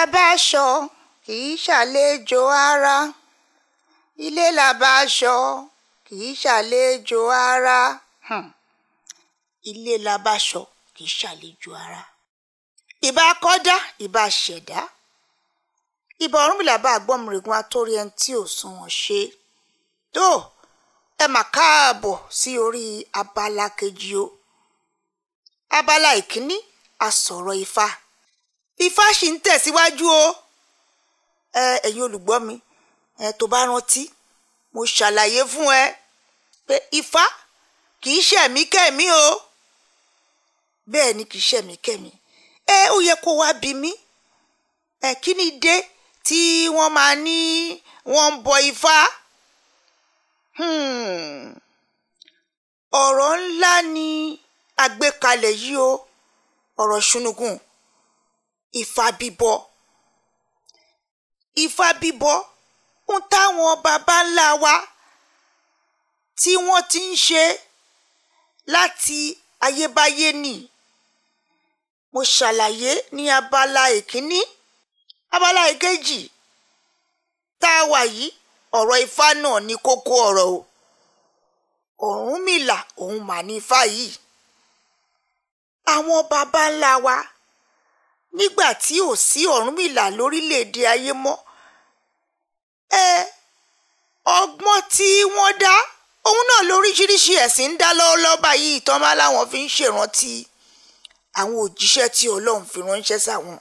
la bá aṣọ kì í ṣàlejò ara. Ilé la bá aṣọ kì í ṣàlejò ara. Ilé la bá aṣọ kì í ṣàlejò ara. Ìbà kọ́dá ìbà ṣẹ̀dá. Ìbà Ọ̀rúnmìlà bá Àgbọ́mìrègún atórí ẹni tí ò sunwọ̀n ṣe. Tó ẹ mà káàbọ̀ sí orí abala kejì o. Abala ìkíní a sọ̀rọ̀ Ifá. Ifá ṣì ń tẹ̀síwájú o. Ẹ̀yin olùgbọ́ mi, tó bá rántí mo ṣàlàyé fún ẹ pé Ifá kì í ṣẹ̀mí kẹ̀mí o. Bẹ́ẹ̀ ni kì í ṣẹ̀mí kẹ̀mí. Ó yẹ kó wá bi mí. Kí ni dé tí wọ́n máa ní wọ́n ń bọ Ifá? Ọ̀rọ̀ ńlá ni àgbékalẹ̀ yìí o. Ọ̀rọ̀ ṣùnùkùn. Ifá bíbọ. Ifá bíbọ ń táwọn baba ńlá wa tí wọ́n ti ń ṣe láti ayébáyé nì. Mo ṣàlàyé ní abala ìkíní. Abala ìkejì tá a wà yìí, ọ̀rọ̀ Ifá náà ní kókó ọ̀rọ̀ o. Ọ̀rúnmìlà òun mà ní Ifá yìí. Àwọn baba ńlá wa nígbà tí ò sí Ọ̀rúnmìlà lórílẹ̀‐èdè ayé mọ́, ọgbọ́n tí wọ́n dá òun náà lóríṣiríṣi ẹ̀sìn ń dá lọ́wọ́lọ́wọ́ báyìí ìtàn máa láwọn fi ń ṣèrántí àwọn òjíṣẹ́ tí Ọlọ́run fi ránṣẹ́ sáwọn.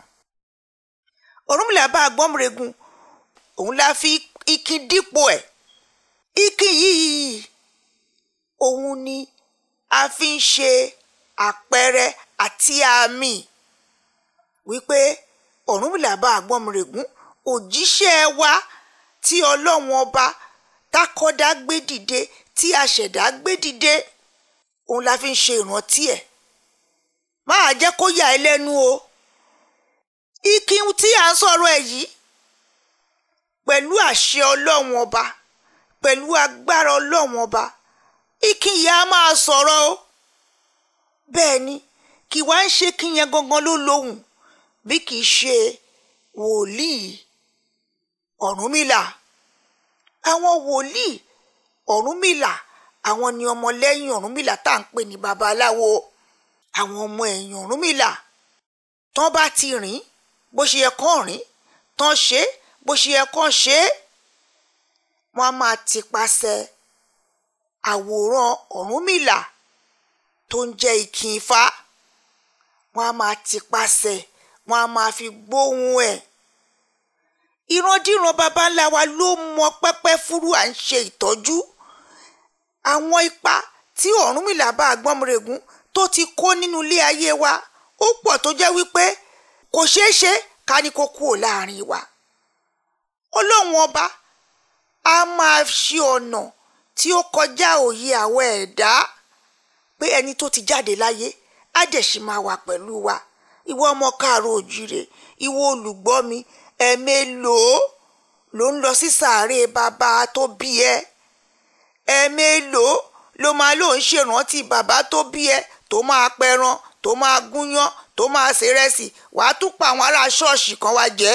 Ọ̀rúnmìlà bá Àgbọ́mìrègún òun la fi ikin dípò ẹ̀. Ikin yìí òun ni a fi ń ṣe àpẹẹrẹ àti àmì wípé Ọ̀rúnmìlà bá Àgbọ́mìrègún òjíṣẹ́ wa tí Ọlọ́run ọba tákọ́dá gbé dìde, tí aṣẹ̀dá gbé dìde, òun la fi ń ṣe ìrántí ẹ̀. Máa jẹ́ kó yà ẹ́ lẹ́nu o. Ikin tí à ń sọ̀rọ̀ ẹ̀ yìí, pẹ̀lú àṣẹ Ọlọ́run ọba, pẹ̀lú agbára Ọlọ́run ọba, ikin yìí á máa sọ̀rọ̀ o. Bẹ́ẹ̀ ni, kì wá ń ṣe kí yẹn gangan ló lóhùn, bí kì í ṣe wòlíì Ọ̀rúnmìlà. Àwọn wòlíì Ọ̀rúnmìlà, àwọn ni ọmọlẹ́yìn Ọ̀rúnmìlà tá à ń pè ní babaláwo. Àwọn ọmọ ẹ̀yìn Ọ̀rúnmìlà tán bá ti rìn bó ṣe yẹ kán rìn, tán ṣe bó ṣe yẹ kán ṣe, wọ́n á máa tipasẹ̀ àwòrán Ọ̀rúnmìlà tó ń jẹ́ ikin Ifá. Wọ́n á máa tipasẹ̀, wọ́n á máa fi gbóhùn ẹ̀. Ìrandíran baba ńlá wa ló mọ pẹ́pẹ́ fúrú à ń ṣe ìtọ́jú. Àwọn ipa tí Ọ̀rúnmìlà bá Àgbọ́mìrègún tó ti kó nínú ilé ayé wa ó pọ̀ tó jẹ́ wípé kò ṣeé ṣe ká ní kó kúrò láàrin wa. Ọlọ́run ọba á máa ṣe ọ̀nà tí ó kọjá òye àwọn ẹ̀dá pé ẹni tó ti jáde láyé á dẹ̀ ṣì máa wà pẹ̀lú wa. Ìwọ ọmọ káàárọ̀ oòjíire, ìwọ olùgbọ́ mi, ẹ̀mélòó ló ń lọ sí sàárè bàbá tó bí ẹ? Ẹ̀mélòó ló máa ló ń ṣèrántí bàbá tó bí ẹ, tó máa pẹran, tó máa gúnyán, tó máa ṣèrẹsì, wàá tún pa àwọn ará ṣọ́ọ̀ṣì kan wá jẹ?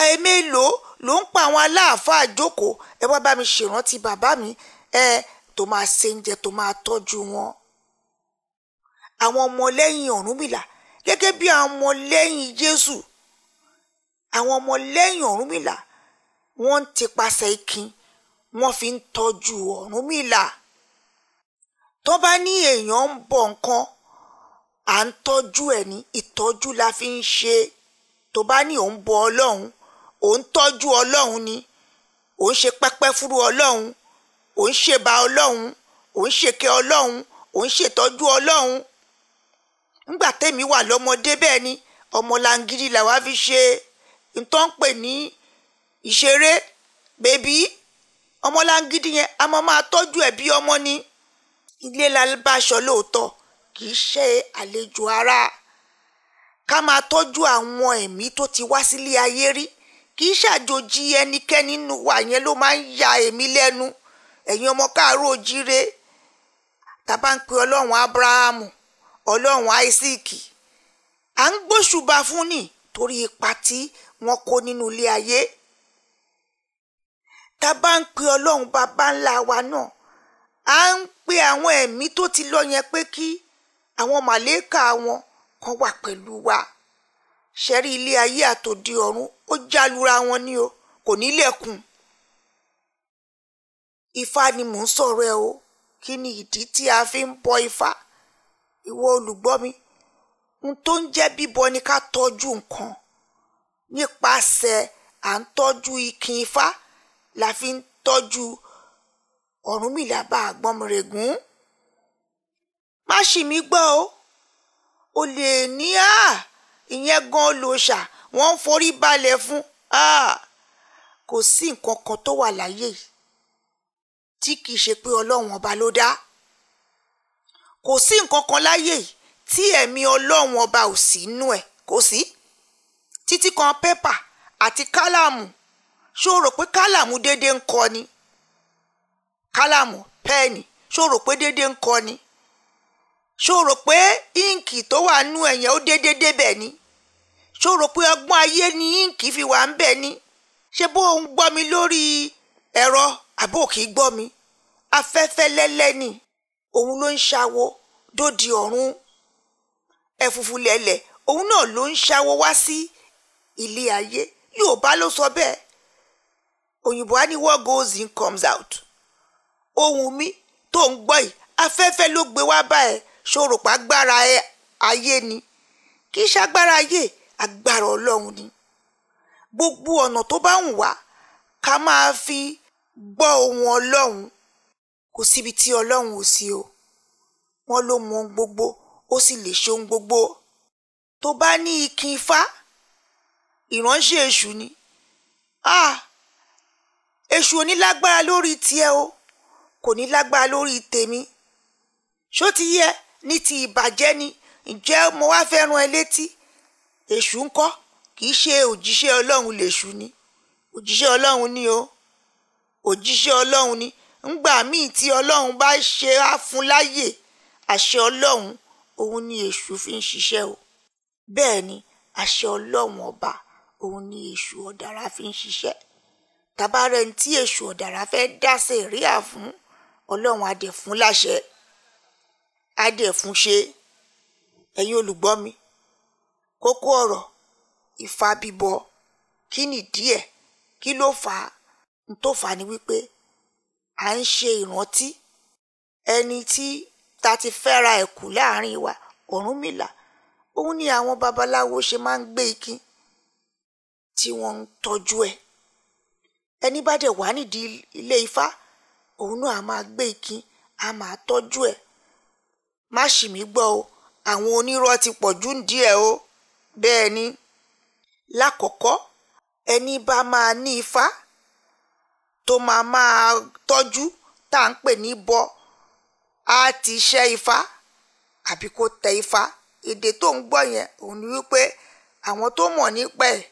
Ẹ̀mélòó ló ń pa àwọn aláàfáà jókòó, ẹ wá bá mi ṣèrántí bàbá mi, tó máa ṣe oúnjẹ, tó máa tọ́jú wọn? Àwọn ọmọlẹ́yìn Ọ̀rúnmìlà gẹ́gẹ́ bí àwọn ọmọlẹ́yìn Jésù, àwọn ọmọlẹ́yìn Ọ̀rúnmìlà wọ́n ń tipasẹ̀ ikin, wọ́n fi ń tọ́jú Ọ̀rúnmìlà. Tó bá ní èèyàn ń bọ nǹkan, à ń tọ́jú ẹ̀ ní, ìtọ́jú la fi ń ṣe. Tó bá ní òun bọ Ọlọ́run, òun tọ́jú Ọlọ́run ni, òun ṣe pẹ́pẹ́ fúrú Ọlọ́run, òun ṣèbà Ọlọ́run, òun ṣèkẹ́ Ọlọ́run, òun ṣètọ́jú Ọlọ́run. Nígbà tẹ́mi wà lọ́mọdé bẹ́ẹ̀ ni ọmọlangidi làwa fi ṣe nǹkan pè ní ìṣeré bèbí. Ọmọlangidi yẹn a máa tọ́jú ẹ̀ bí ọmọ ni. Ilé la bá aṣọ lóòótọ́, kì í ṣe àlejò ara. Ká máa tọ́jú àwọn ẹ̀mí tó ti wá sílé ayé rí, kì í ṣàjòjì ẹnikẹ́ni nínú wa, yẹn ló máa ń ya èmi lẹ́nu. Ẹ̀yin ọmọ káàárọ̀ oòjíire, tá bá ń pe Ọlọ́run Ábúráhámù, Ọlọ́run Áísákì, à ń gbóṣùbà fún ni torí ipa tí wọ́n kó nínú ilé ayé. Tá bá ń pe Ọlọ́run bàbá ńlá wa náà, à ń pe àwọn ẹ̀mí tó ti lọ yẹn pé kí àwọn màlẹ́kà wọn kan wà pẹ̀lú wa. Ṣẹ́rí ilé ayé àtòdì ọ̀run ó jálura wọn ní o, kò nílẹ̀kùn. Ifá ni mò ń sọ̀rọ̀ ẹ o. Kí ni ìdí tí a fi ń bọ Ifá? Ìwọ olùgbọ́ mi, ohun tó ń jẹ́ bíbọ ni ká tọ́jú nǹkan. Nípasẹ̀ à ń tọ́jú ikin Ifá la fi ń tọ́jú Ọ̀rúnmìlà bá Àgbọnmìrègún. Má ṣì mí gbọ́ o. O lè ní ìyẹn gan olóòṣà wọ́n ń forí balẹ̀ fún. Kò sí nǹkan kan tó wà láyé yìí tí kìí ṣe pé Ọlọ́run ọba ló dá. Kò sí nǹkan kan láyé yìí tí ẹ̀mí Ọlọ́run ọba ò sí nínú ẹ̀. Kò sí. Títí kan pépà àti kálámù. Ṣó rò pé kálámù déédéé ń kọ ni? Kálámù pẹ́ẹ̀nì ṣó rò pé déédéé ń kọ ni? Ṣó rò pé íǹkì tó wà nú ẹ̀yẹn ó déédéé débẹ̀ ni? Ṣó rò pé ọgbọ́n ayé ni íǹkì fi wà ń bẹ̀ ni? Ṣé bó ń gbọ́ mi lórí ẹ̀rọ àbó kì í gbọ́ mi? Afẹ́fẹ́ lẹ́lẹ́ ni òun ló ń ṣàwó dòdì ọ̀run. Ẹ̀fùfù lẹ̀lẹ̀ òun náà ló ń ṣàwó wá sí ilé ayé. Yorùbá ló sọ bẹ́ẹ̀. Òyìnbó á ní what goes in comes out. Ohùn mi tó ń gbọ́ yìí afẹ́fẹ́ ló gbé wá bá ẹ. Ṣó rò pé agbára ayé ni? Kì í ṣagbára ayé, agbára Ọlọ́run ni. Gbogbo ọ̀nà tó bá wù wá ká máa fi gbọ́ ohùn Ọlọ́run. Kò síbi tí Ọlọ́run ò sí o. Wọ́n ló mọ ohun gbogbo, ó sì lè ṣe ohun gbogbo. Tó bá ní ikin Ifá, ìránṣẹ́ èṣù ni. Èṣù ò ní lágbára lórí tiẹ̀ o, kò ní lágbára lórí tèmi. Ṣó ti yẹ ní ti ìbàjẹ́ ni? Ǹjẹ́ mo wá fẹ́ rán ẹ létí? Èṣù ńkọ́ kì í ṣe òjíṣẹ́ Ọlọ́run lèṣù ni. Òjíṣẹ́ Ọlọ́run ni o. Òjíṣẹ́ Ọlọ́run ni. Ńgbà míì tí Ọlọ́run bá ṣe á fún láyè, àṣẹ Ọlọ́run òun ni èṣù fi ń ṣiṣẹ́ o. Bẹ́ẹ̀ ni àṣẹ Ọlọ́run ọba òun ni èṣù ọ̀dàrà fi ń ṣiṣẹ́. Tàbárẹ̀ ní tí èṣù ọ̀dàrà fẹ́ dá sẹ̀ríà fún, Ọlọ́run á dẹ̀ fún láṣẹ, á dẹ̀ fún ṣe. Ẹ̀yin olùgbọ́ mi, kókó ọ̀rọ̀ Ifá bíbọ, kí nìdí ẹ̀? Kí ló fà á? N tó fà á ni wípé à ń ṣe ìrántí ẹni tí ta ti fẹ́ra ẹ̀kú láàrin wa, Ọ̀rúnmìlà. Òun ni àwọn babaláwo ṣe máa ń gbé ikin tí wọ́n ń tọ́jú ẹ̀. Ẹni bá dẹ̀ wà nídìí ilé Ifá, òun náà a máa gbé ikin, a máa tọ́jú ẹ̀. Má ṣì mí gbọ́ o, àwọn onírọ́ ti pọ̀jù díẹ̀ o. Bẹ́ẹ̀ ni. Lákọ̀ọ́kọ́, ẹni bá máa ní Ifá tó máa tọ́jú tá à ń pè ní bọ, á ti ṣẹ́ Ifá àbí kó tẹ Ifá. Èdè tó ń gbọ́ yẹn òun ni wípé àwọn tó mọ̀ nípa ẹ̀,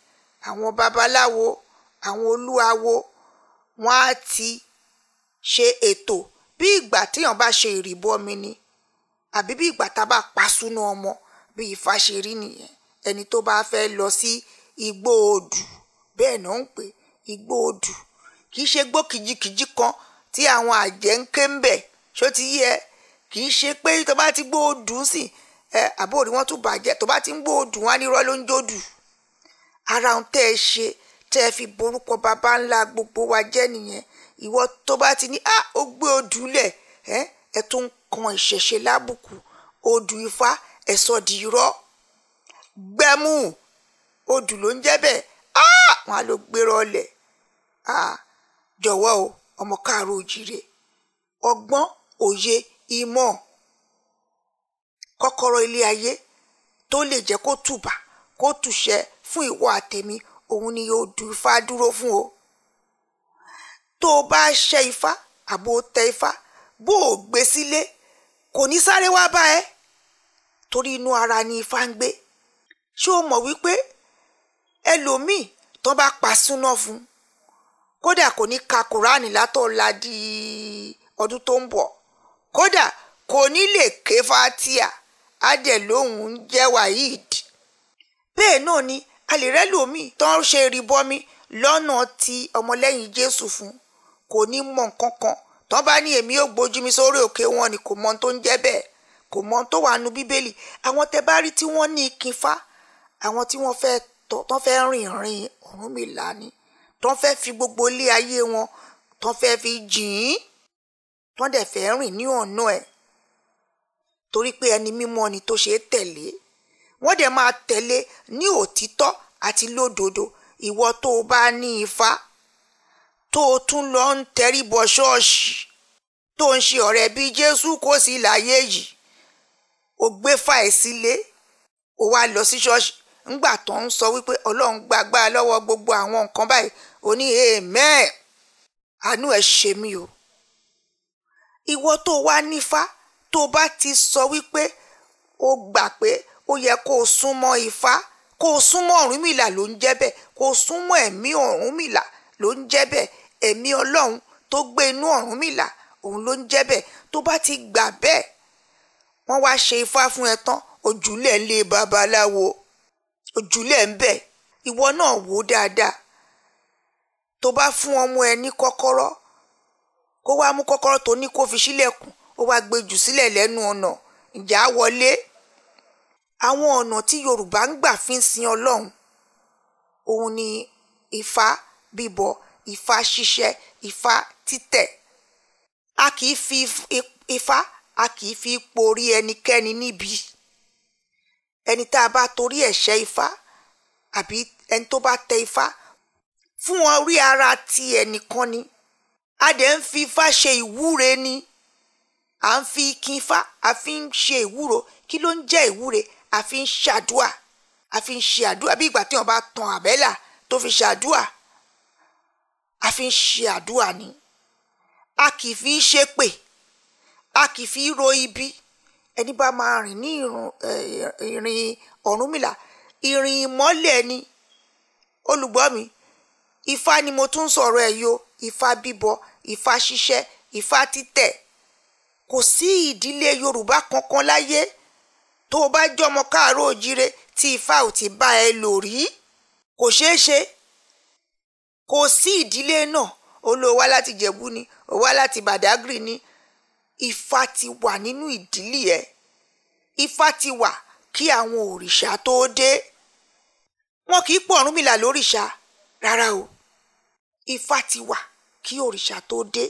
àwọn babaláwo, àwọn olúawo, wọ́n á ti ṣe ètò bí ìgbà téèyàn bá ṣe ìrìbọmi ni, àbí bí ìgbà tá bá pa súná ọmọ, bí Ifá ṣe rí nìyẹn. Ẹni tó bá fẹ́ lọ sí igbó odù, bẹ́ẹ̀ náà ń pè igbó odù. Kì í ṣe igbó kìjikìji kan tí àwọn àjẹ́ ń ké ń bẹ̀. Ṣó ti yẹ? Kì í ṣe pé tó bá ti gbó odù sí àbórí wọn tún bàjẹ́. Tó bá ti ń gbó odù wọn á ní irọ́ ló ń jódù. Ara ohun tẹ́ ẹ ṣe tẹ́ ẹ fi borúkọ bàbá ńlá gbogbo wa jẹ́ nìyẹn. Ìwọ tó bá ti ní ó gbé odù lẹ̀, ẹ tó ń kan ìṣẹ̀ṣe lábùkù. Odù Ifá ẹ sọ di irọ́. Gbẹ́mú odù ló ń jẹ́ bẹ́ẹ̀. Wọn á lọ gbérọ́ lẹ̀. Jọ̀wọ́ o, ọmọ káàárọ̀ oòjíire, ọgbọ́n, òye, ìmọ̀, kọ́kọ́rọ́ ilé ayé tó lè jẹ́ kó tùbà kó tùṣẹ́ fún ìwọ àtèmi, òun ni odù Ifá dúró fún o. Tó o bá ṣẹ́ Ifá àbò tẹ Ifá, bó o gbé sílé kò ní sáré wá bá ẹ, torí inú ara ni Ifá ń gbé. Ṣé o mọ̀ wípé ẹlòmíì tó bá pa súná fún, kódà kò ní ka Kùránì látọ̀la di ọdún tó ń bọ̀, kódà kò ní lè ké Fátíà, á dẹ̀ lóhùn ń jẹ́ Wahid. Bẹ́ẹ̀ náà ni a lè rẹ́ lòmíì tó ń ṣe ìrìbọmi lọ́nà tí ọmọlẹ́yìn Jésù fún kò ní mọ nǹkan kan tó bá ní èmi yóò gbójú mi sórí òkè wọn ni kò mọ ohun tó ń jẹ́ bẹ́ẹ̀, kò mọ ohun tó wà nínú Bíbélì. Àwọn tẹ bá rí tí wọ́n ní ìkínfá, àwọn tí wọ́n fẹ́ rìn Ọ̀rúnmìlà ni, tó fẹ́ fi gbogbo ilé ayé wọn tó fẹ́ fi jìn, tó dẹ̀ fẹ́ rìn ní ọ̀nà ẹ̀ torí pé ẹni mímọ́ ni tó ṣe é tẹ̀lé. Wọ́n dẹ̀ máa tẹ̀lé ní òtítọ́ àti lódodo. Ìwọ tó o bá ní ifá tó o tún lọ ń tẹríbọ ṣọ́ọ̀ṣì tó ń ṣe ọ̀rẹ́ bí Jésù kò sí láyé yìí, o gbé fà ẹ́ sílé, o wá lọ sí ṣọ́ọ̀ṣì ńgbà tó ń sọ wípé Ọlọ́run gbàgbà lọ́wọ́ gbogbo àwọn nǹkan báyìí, o ní amen, àánú ẹ̀ ṣe mí o. Ìwọ tó wá nífá tó bá ti sọ wípé o gbà pé ó yẹ kó o súnmọ́ ifá, kó o súnmọ́ Ọ̀rúnmìlà ló ń jẹ́ bẹ́ẹ̀, kó o súnmọ́ ẹ̀mí Ọ̀rúnmìlà ló ń jẹ́ bẹ́ẹ̀, ẹ̀mí Ọlọ́run tó gbé inú Ọ̀rúnmìlà òun ló ń jẹ́ bẹ́ẹ̀. Tó bá ti gbà bẹ́ẹ̀, wọ́n wá ṣe ifá fún ẹ tán, ojúlẹ̀ ń lé babaláwo, ojúlẹ̀ ń bẹ̀. Ìwọ náà wò dáadáa. Tó bá fún ọmọ ẹ ní kọ́kọ́rọ́, kó wá mú kọ́kọ́rọ́ tó ní kó fi sílẹ̀kùn, ó wá gbé jù sílẹ̀ lẹ́nu ọ̀nà, ìjà wọlé. Àwọn ọ̀nà tí Yorùbá ń gbà fi ń sin Ọlọ́run òun ni ifá bíbọ, ifá ṣíṣẹ́, ifá títẹ̀. A kì í fi ifá, a kì í fi porí ẹnikẹ́ni níbi. Ẹni tá a bá torí ẹ̀ ṣẹ́ ifá àbí ẹni tó bá tẹ ifá fún orí ara ti ẹnìkan ni. A dẹ̀ ń fi ifá ṣe ìwúre ni. À ń fi kin ifá, a fi ń ṣe ìwúro. Kí ló ń jẹ́ ìwúre? A fi ń ṣàdúà, a fi ń ṣe àdúà bí ìgbà tí wọ́n bá tan àbẹ́là tó fi ṣàdúà. A fi ń ṣe àdúà ni. A kì í fi ṣépè, a kì í fi ro ibi. Ẹni bá máa rìn ní ìrìn Ọ̀rúnmìlà, ìrìn ìmọ́lẹ̀ ni. Olùgbọ́ mi, ifá ni mo tún sọ̀rọ̀ ẹ̀ yo, ifá bíbọ, ifá ṣíṣẹ́, ifá títẹ̀. Kò sí ìdílé Yorùbá kankan láyé tó o bá jọmọ káàárọ̀ òjíire tí ifá ò ti bá ẹ lò rí. Kò ṣeé ṣe. Kò sí ìdílé náà. Ó lọ wá láti Jẹ̀bú ni, ó wá láti Bàdágìrì ni. Ifá ti wà nínú ìdílé ẹ. Ifá ti wà kí àwọn òrìṣà tó dé. Wọn kì í pọ̀ Ọ̀rúnmìlà lórìṣà rárá o. Ifá ti wà kí òrìṣà tó dé.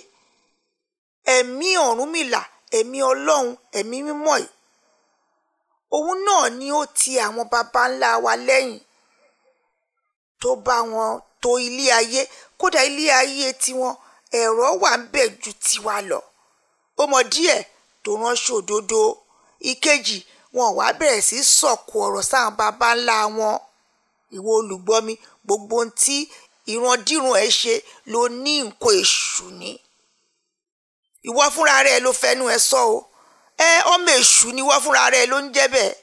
Ẹ̀mí Ọ̀rúnmìlà, ẹ̀mí Ọlọ́run, ẹ̀mí mímọ́ yìí, òun náà ni ó ti àwọn baba ńlá wa lẹ́yìn tó bá wọn tò ilé ayé. Kódà ilé ayé tiwọn ẹ̀rọ wà ń bẹ̀ ju tiwa lọ. Ó mọ díẹ̀ tó ránṣẹ́ òdodo. Ìkejì, wọn wá bẹ̀rẹ̀ sí sọ̀kò ọ̀rọ̀ sáwọn baba ńlá wọn. Ìwọ olùgbọ́ mi, gbogbo ohun tí ìrandíran ẹ ṣe ló ní nǹkan èṣù ni. Ìwọ fúnra rẹ ló fẹnu ẹ sọ o. Ọmọ èṣù ni ìwọ fúnra rẹ ló ń jẹ́ bẹ́ẹ̀.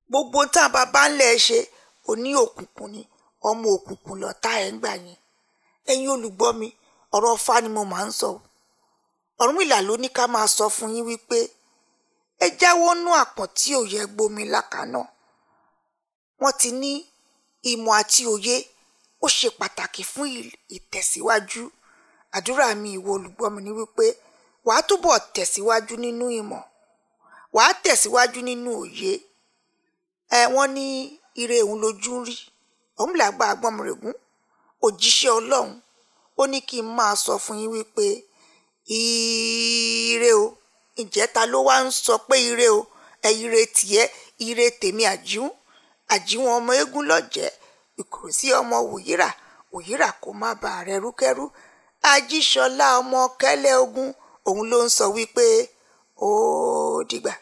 Gbogbo tá baba ńlá ẹ ṣe oní òkùnkùn ni, ọmọ òkùnkùn lọ̀tá ẹ ń gbà yẹn. Ẹ̀yin olùgbọ́ mi, ọ̀rọ̀ Ifá ni mo máa ń sọ. Ọ̀rúnmìlà ló ní ká máa sọ fún yín wípé ẹ jáwọ́ nú àpọ̀n tí ò yẹ gbomi lákàná. Wọ́n ti ní ìmọ̀ àti òye ó ṣe pàtàkì fún ìtẹ̀síwájú. Àdúrà mi ìwọ olùgbọ́ mi ni wípé wàá túbọ̀ tẹ̀síwájú nínú ìmọ̀, wàá tẹ̀síwájú nínú òye. Wọ́n ní ire òun lójú ń rí. Ọ̀rúnmìlà gba Àgbọnmìrègún, òjíṣẹ́ Ọlọ́run, ó ní kí n máa sọ fún yín wípé ire o. Ǹjẹ́ ta ló wá ń sọ pé ire o? Ire tìẹ, ire tèmi àjíwọn ọmọ eégún lọ́jẹ́, Ìkòròsí ọmọ Wòyírà, Wòyírà kó má bàa rẹ̀ rúkẹ́rú. Ajíṣọlá ọmọ Kẹ́lẹ́ Ogun, òun ló ń sọ wípé ó dìgbà.